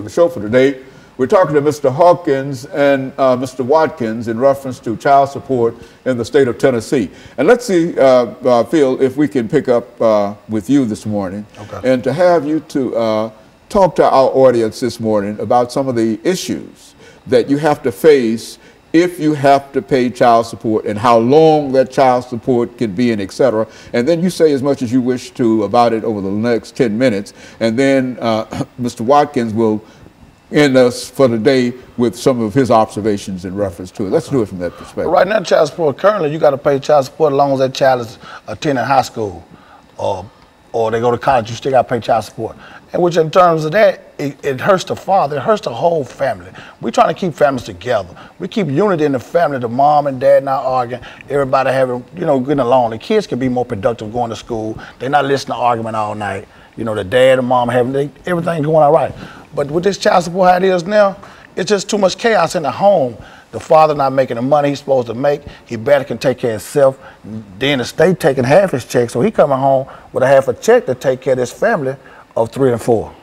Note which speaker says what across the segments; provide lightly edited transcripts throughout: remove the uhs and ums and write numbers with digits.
Speaker 1: The show for today. We're talking to Mr. Hawkins and Mr. Watkins in reference to child support in the state of Tennessee. And let's see, Phil, if we can pick up with you this morning, and to have you to talk to our audience this morning about some of the issues that you have to face if you have to pay child support and how long that child support can be and et cetera. And then you say as much as you wish to about it over the next 10 minutes. And then Mr. Watkins will end us for the day with some of his observations in reference to it. Let's do it from that perspective.
Speaker 2: Right now, child support, currently you got to pay child support as long as that child is attending high school or they go to college, you still got to pay child support. And which in terms of that, it hurts the father, it hurts the whole family. We're trying to keep families together. We keep unity in the family, the mom and dad not arguing, everybody having, getting along. The kids can be more productive going to school. They're not listening to argument all night. The dad and mom having, everything going all right. But with this child support how it is now, it's just too much chaos in the home. The father not making the money he's supposed to make. He better can take care of himself. Then the state taking half his check, so he coming home with a half a check to take care of this family of 3 and 4.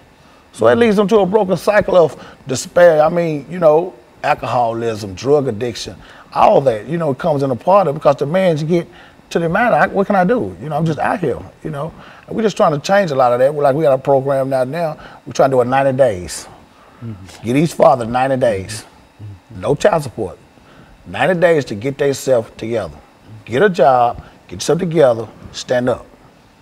Speaker 2: So that leads them to a broken cycle of despair. I mean, alcoholism, drug addiction, all that, comes in a part of it because the man's get to the man, what can I do? I'm just out here, And we're just trying to change a lot of that. We got a program now. We're trying to do it 90 days. Get each father 90 days. No child support. 90 days to get themselves together. Get a job, get yourself together, stand up.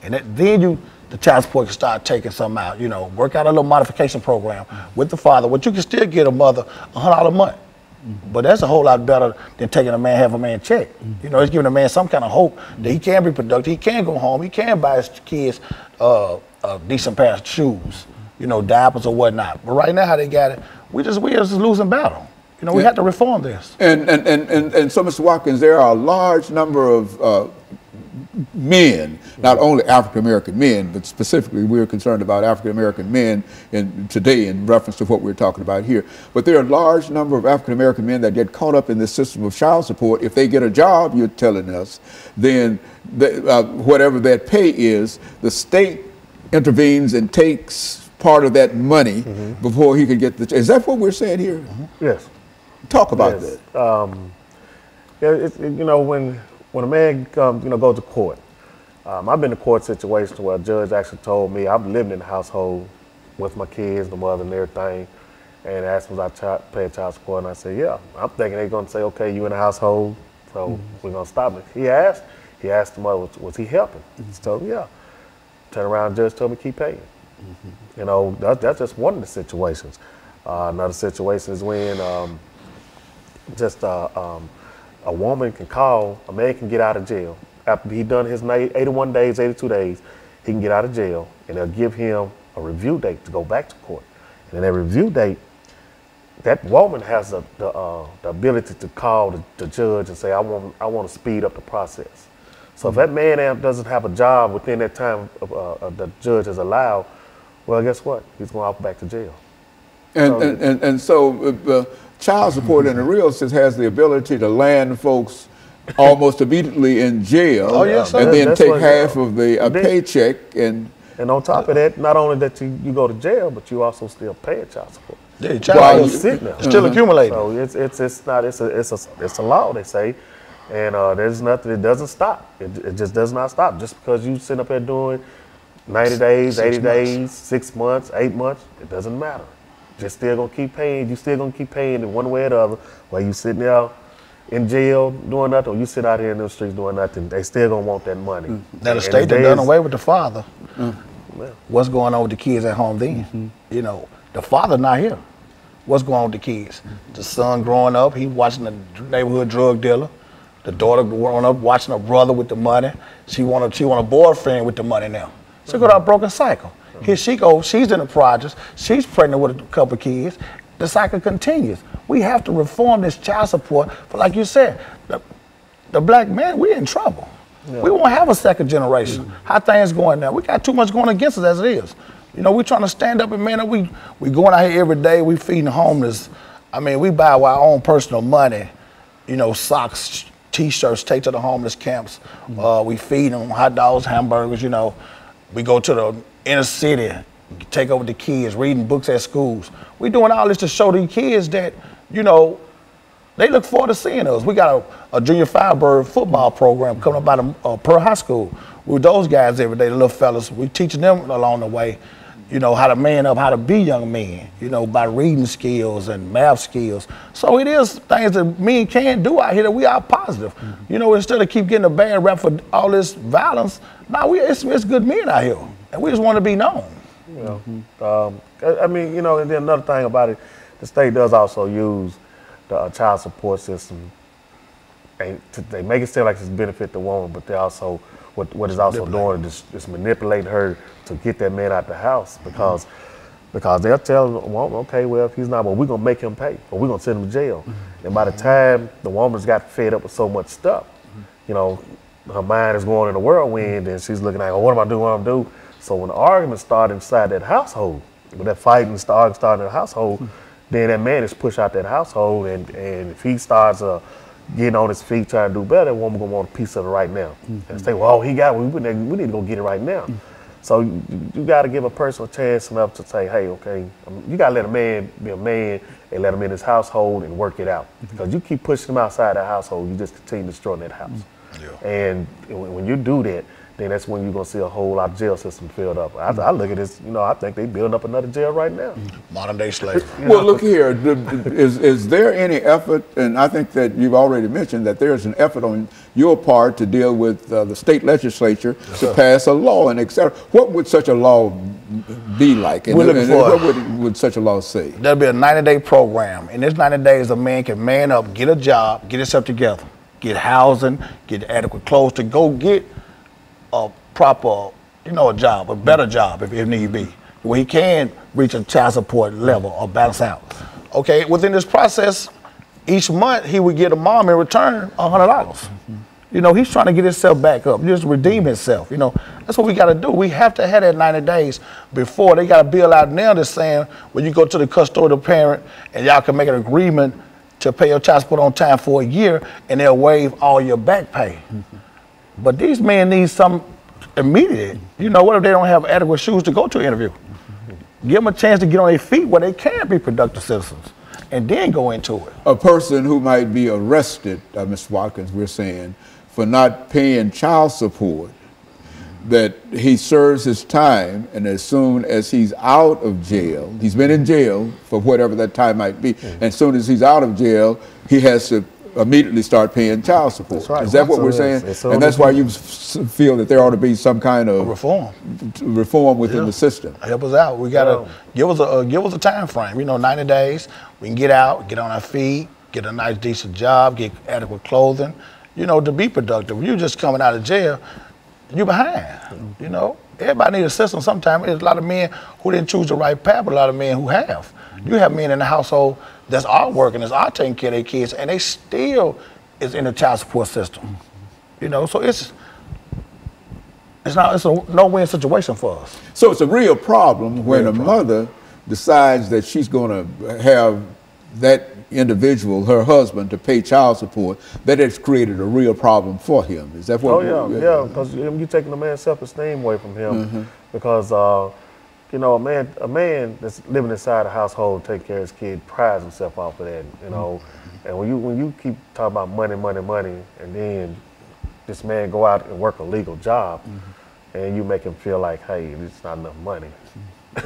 Speaker 2: And then the child support can start taking something out, work out a little modification program with the father, which you can still get a mother $100 a month. But that's a whole lot better than taking a man half a man check. It's giving a man some kind of hope that he can be productive, he can go home, he can buy his kids a decent pair of shoes, diapers or whatnot. But right now how they got it, we just losing battle. We have to reform this.
Speaker 1: And so, Mr. Watkins, there are a large number of men, not only African-American men, but specifically we're concerned about African-American men today in reference to what we're talking about here. But there are a large number of African-American men that get caught up in this system of child support. If they get a job, you're telling us, then whatever that pay is, the state intervenes and takes part of that money before he could get the. Is that what we're saying here?
Speaker 3: Yes.
Speaker 1: Talk about that.
Speaker 3: When a man goes to court, I've been in court situations where a judge actually told me, I'm living in the household with my kids, the mother and everything, and asked me was I paying child support, and I said, yeah. I'm thinking they're going to say, okay, you in the household, so we're going to stop it. He asked the mother, was he helping? He told me, yeah. Turn around, the judge told me keep paying. That's just one of the situations. Another situation is when a woman can call, a man can get out of jail. After he done his 81 days, 82 days, he can get out of jail, and they'll give him a review date to go back to court. And in that review date, that woman has the ability to call the judge and say, I want to speed up the process. So if that man doesn't have a job within that time the judge has allowed, well, guess what? He's going out back to jail.
Speaker 1: And so child support in the real sense has the ability to land folks almost immediately in jail, and then take half of the paycheck. And
Speaker 3: on top of that, not only that you go to jail, but you also still pay child support.
Speaker 2: Yeah, child support still accumulating.
Speaker 3: So it's a law, they say, and there's nothing. It doesn't stop. It just does not stop. Just because you sit up here doing 90 days, 80 days, 6 months, 8 months, it doesn't matter. You're still gonna keep paying. You still gonna keep paying in one way or the other. While you sitting there in jail doing nothing, or you sit out here in the streets doing nothing, they still gonna want that money.
Speaker 2: Now the state done away with the father. What's going on with the kids at home then? The father not here. What's going on with the kids? The son growing up, he watching the neighborhood drug dealer. The daughter growing up watching her brother with the money. She want a boyfriend with the money now. So go to a broken cycle. Here she goes, she's in the projects, she's pregnant with a couple of kids. The cycle continues. We have to reform this child support. For like you said, the black man, we're in trouble. Yeah. We won't have a second generation. How things going now? We got too much going against us as it is. We're trying to stand up and man, we going out here every day, we feeding homeless. I mean, we buy our own personal money, socks, T-shirts, take to the homeless camps. We feed them hot dogs, hamburgers, We go to the inner city, take over the kids, reading books at schools. We doing all this to show these kids that, you know, they look forward to seeing us. We got a junior Firebird football program coming up out of Pearl High School. With those guys every day, the little fellas, we teaching them along the way, you know, how to man up, how to be young men, you know, by reading skills and math skills. So it is things that men can do out here that we are positive. You know, instead of keep getting a bad rap for all this violence, now it's good men out here, and we just want to be known.
Speaker 3: You know, I mean, you know, and then another thing about it, the state does also use the child support system, and they make it seem like it's benefit the woman, but they also what is also doing is manipulating her to get that man out the house because they'll tell the woman, okay, well, if he's not, well, we're gonna make him pay, or we're gonna send him to jail. And by the time the woman's got fed up with so much stuff, you know, her mind is going in a whirlwind, and she's looking like, oh, what am I doing? What am I doing? So when the argument started inside that household, when that fighting started in the household, then that man is pushed out that household, and if he starts getting on his feet trying to do better, that woman gonna want a piece of it right now. And say, well, he got it, we need to go get it right now. So you got to give a person a chance enough to say, hey, okay, you got to let a man be a man and let him in his household and work it out. Because you keep pushing him outside that household, you just continue destroying that house. And when you do that, then that's when you're going to see a whole lot of jail system filled up. I look at this, you know, I think they building up another jail right now.
Speaker 2: Modern day slavery.
Speaker 1: Well, look here, is there any effort, and I think that you've already mentioned that there's an effort on your part to deal with the state legislature to pass a law and et cetera. What would such a law be like? And what would such a law say?
Speaker 2: There'll be a 90-day program. In this 90 days, a man can man up, get a job, get himself together, get housing, get adequate clothes to go get a proper, you know, a job, a better job if need be, where he can reach a child support level or balance out. Okay, within this process, each month he would get a mom in return $100. You know, he's trying to get himself back up, just redeem himself. You know, that's what we got to do. We have to have that 90 days before. They got a bill out now that's saying when you go to the custodial parent and y'all can make an agreement to pay your child support on time for a year, and they'll waive all your back pay. But these men need some immediate. You know, what if they don't have adequate shoes to go to an interview? Give them a chance to get on their feet where they can be productive citizens and then go into it.
Speaker 1: A person who might be arrested, Mr. Watkins, we're saying, for not paying child support, that he serves his time, and as soon as he's out of jail, he's been in jail for whatever that time might be, and as soon as he's out of jail, he has to immediately start paying child support. That's right. Is that what we're saying? And that's why you feel that there ought to be some kind of reform within the system.
Speaker 2: Help us out. We gotta give us a time frame. You know, 90 days. We can get out, get on our feet, get a nice decent job, get adequate clothing. You know, to be productive. You just coming out of jail, you behind. You know, everybody needs a system. Sometimes there's a lot of men who didn't choose the right path, but a lot of men who have. You have men in the household that's all working, that's all taking care of their kids, and they still is in the child support system. You know, so it's a no-win situation for us.
Speaker 1: So it's a real problem when a mother decides that she's going to have that individual, her husband, to pay child support. That has created a real problem for him. Is that what?
Speaker 3: Oh yeah, because you're taking the man's self-esteem away from him, because you know, a man that's living inside a household, taking care of his kid, prides himself off of that. You know, and when you keep talking about money, and then this man go out and work a legal job, and you make him feel like, hey, it's not enough money.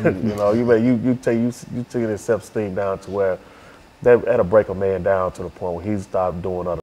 Speaker 3: You know, you take his self-esteem down to where that'll break a man down to the point where he stops doing other